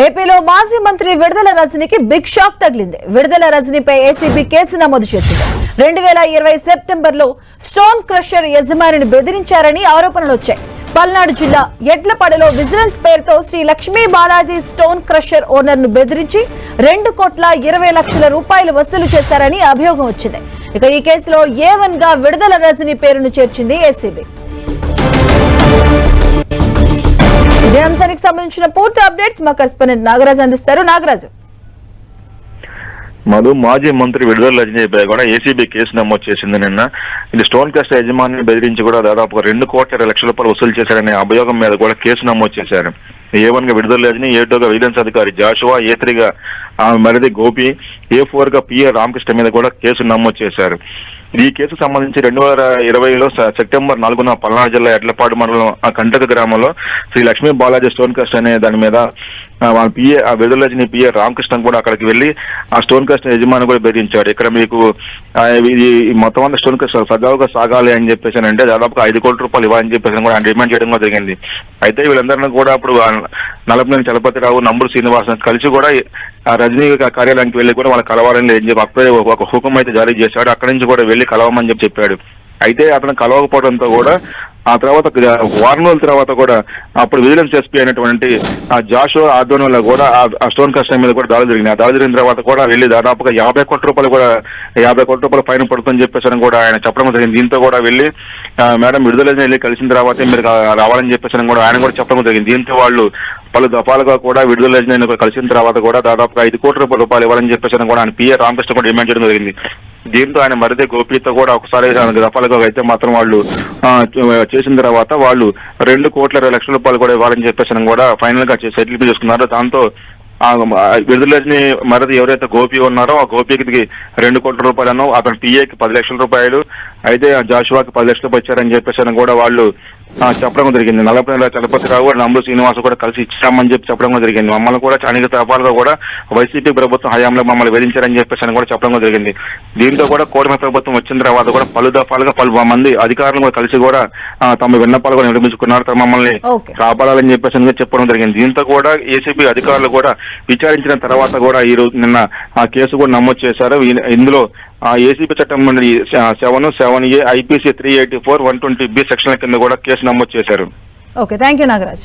ఏపీలో మాజీ మంత్రి విడుదల రజనీకి బిగ్ షాక్ తగిలింది. విడుదల రజనీపై ఏసీబీ కేసు నమోదు చేసింది. 2020 సెప్టెంబర్లో స్టోన్ క్రషర్ యజమానిని బెదిరించారని ఆరోపణలు వచ్చాయి. పల్నాడు జిల్లా ఎడ్లపడలో విజిలెన్స్ పేరుతో Sri Lakshmi Balaji stone crusher owner ను బెదిరించి 2,20,00,000 రూపాయలు వసూలు చేశారని అభియోగం వచ్చింది. ఇక ఈ కేసులో A1 గా విడుదల రజనీ పేరును చేర్చింది ఏసీబీ. ఇదే అంశానికి సంబంధించిన పూర్తి అప్డేట్స్ మా కరెస్పాండెంట్ నాగరాజు అందిస్తారు. నాగరాజు, మాజీ మంత్రి విడుదల రజనీపై కూడా ఏసీబీ కేసు నమోదు చేసింది. నిన్న ఇది స్టోన్ క్రషర్ యజమానిని బెదిరించి కూడా దాదాపు 2,20,00,000 రూపాయలు వసూలు చేశారనే అభియోగం మీద కూడా కేసు నమోదు చేశారు. A1 గా విడుదల రజనీ, A2 గా విజిలెన్స్ అధికారి జాషువా, A3 గా మరిది గోపి, A4 గా PA రామకృష్ణ మీద కూడా కేసు నమోదు చేశారు. ఈ కేసుకు సంబంధించి 2020లో సెప్టెంబర్ 4న పల్నాడు జిల్లా ఎడ్లపాడు మండలం కంటక గ్రామంలో శ్రీ లక్ష్మీ బాలాజీ స్టోన్ క్రషర్ అనే దాని మీద విడుదల రజనీ PA రామకృష్ణ కూడా అక్కడికి వెళ్లి ఆ స్టోన్ క్రషర్ యజమాని కూడా బెదిరించాడు. ఇక్కడ మీకు ఇది మొత్తం అంతా స్టోన్ క్రషర్ సజావుగా సాగాలి అని చెప్పేసి అంటే దాదాపుగా 5 కోట్ల రూపాయలు ఇవ్వాలని చెప్పేసి కూడా ఆయన డిమాండ్ చేయడం కూడా జరిగింది. అయితే వీళ్ళందరినీ కూడా అప్పుడు నలపనేని చలపతిరావు, నంబూరు శ్రీనివాసన్ కలిసి కూడా రజనీ కార్యాలయానికి వెళ్లి కూడా వాళ్ళకి కలవాలని అని చెప్పి అప్పుడే ఒక హుకుం అయితే జారీ చేశాడు. అక్కడి నుంచి కూడా వెళ్లి కలవమని చెప్పాడు. అయితే అతను కలవకపోవడంతో కూడా ఆ తర్వాత వారం రోజుల తర్వాత కూడా అప్పుడు విజిలెన్స్ ఎస్పీ అయినటువంటి జాషువా ఆధ్వర్యంలో కూడా ఆ స్టోన్ క్రషర్ మీద కూడా దాడులు జరిగినాయి. ఆ దాడులు జరిగిన తర్వాత కూడా వెళ్లి దాదాపుగా 50 కోట్ల రూపాయలు ఫైన్ పడుతుందని చెప్పేసి కూడా ఆయన చెప్పడం జరిగింది. దీంతో కూడా వెళ్లి మేడం విడుదల వెళ్ళి కలిసిన తర్వాత మీరు రావాలని చెప్పేసి కూడా ఆయన కూడా చెప్పడం జరిగింది. దీంతో వాళ్ళు పలు దఫాలుగా కూడా విడుదల రజనీ కలిసిన తర్వాత కూడా దాదాపుగా 5 కోట్ల రూపాయలు ఇవ్వాలని చెప్పేసి కూడా ఆయన PA రామకృష్ణ కూడా డిమాండ్ చేయడం జరిగింది. దీంతో ఆయన మరిదే గోపితో కూడా ఒకసారి దఫాలుగా అయితే మాత్రం వాళ్ళు చేసిన తర్వాత వాళ్ళు 2,20,00,000 రూపాయలు కూడా ఇవ్వాలని చెప్పేసి కూడా ఫైనల్ గా సెటిల్ చేసుకున్నారు. దాంతో విడుదల రజనీ మరిది ఎవరైతే గోపి ఉన్నారో ఆ గోపికి 2 కోట్ల రూపాయలను, అతను PAకి 10 లక్షల రూపాయలు, అయితే జాషువాకి 10 లక్షల రూపాయలు ఇచ్చారని చెప్పేసి కూడా వాళ్ళు చెప్పడం జరిగింది. నలపనేని చలపతిరావు, నంబూరు శ్రీనివాస్ కూడా కలిసి ఇచ్చామని చెప్పడం జరిగింది. మమ్మల్ని కూడా అనేక తరఫాలుగా కూడా వైసీపీ ప్రభుత్వం హయాంలో మమ్మల్ని వేధించారని చెప్పేసి కూడా చెప్పడం జరిగింది. దీంతో కూడా కూటమి ప్రభుత్వం వచ్చిన తర్వాత కూడా పలు దఫాలుగా పలు మంది అధికారులు కూడా కలిసి కూడా తమ విన్నపాలు కూడా నిర్మించుకున్నారు, మమ్మల్ని కాపాడాలని చెప్పేసి చెప్పడం జరిగింది. దీంతో కూడా ఏసీబీ అధికారులు కూడా విచారించిన తర్వాత కూడా ఈ రోజు నిన్న ఆ కేసు కూడా నమోదు చేశారు. ఇందులో ఏసీబీ చట్టం 7A IPC 384, 120B సెక్షన్ల కింద కూడా కేసు నమోదు చేశారు. Okay, thank you Nagaraj.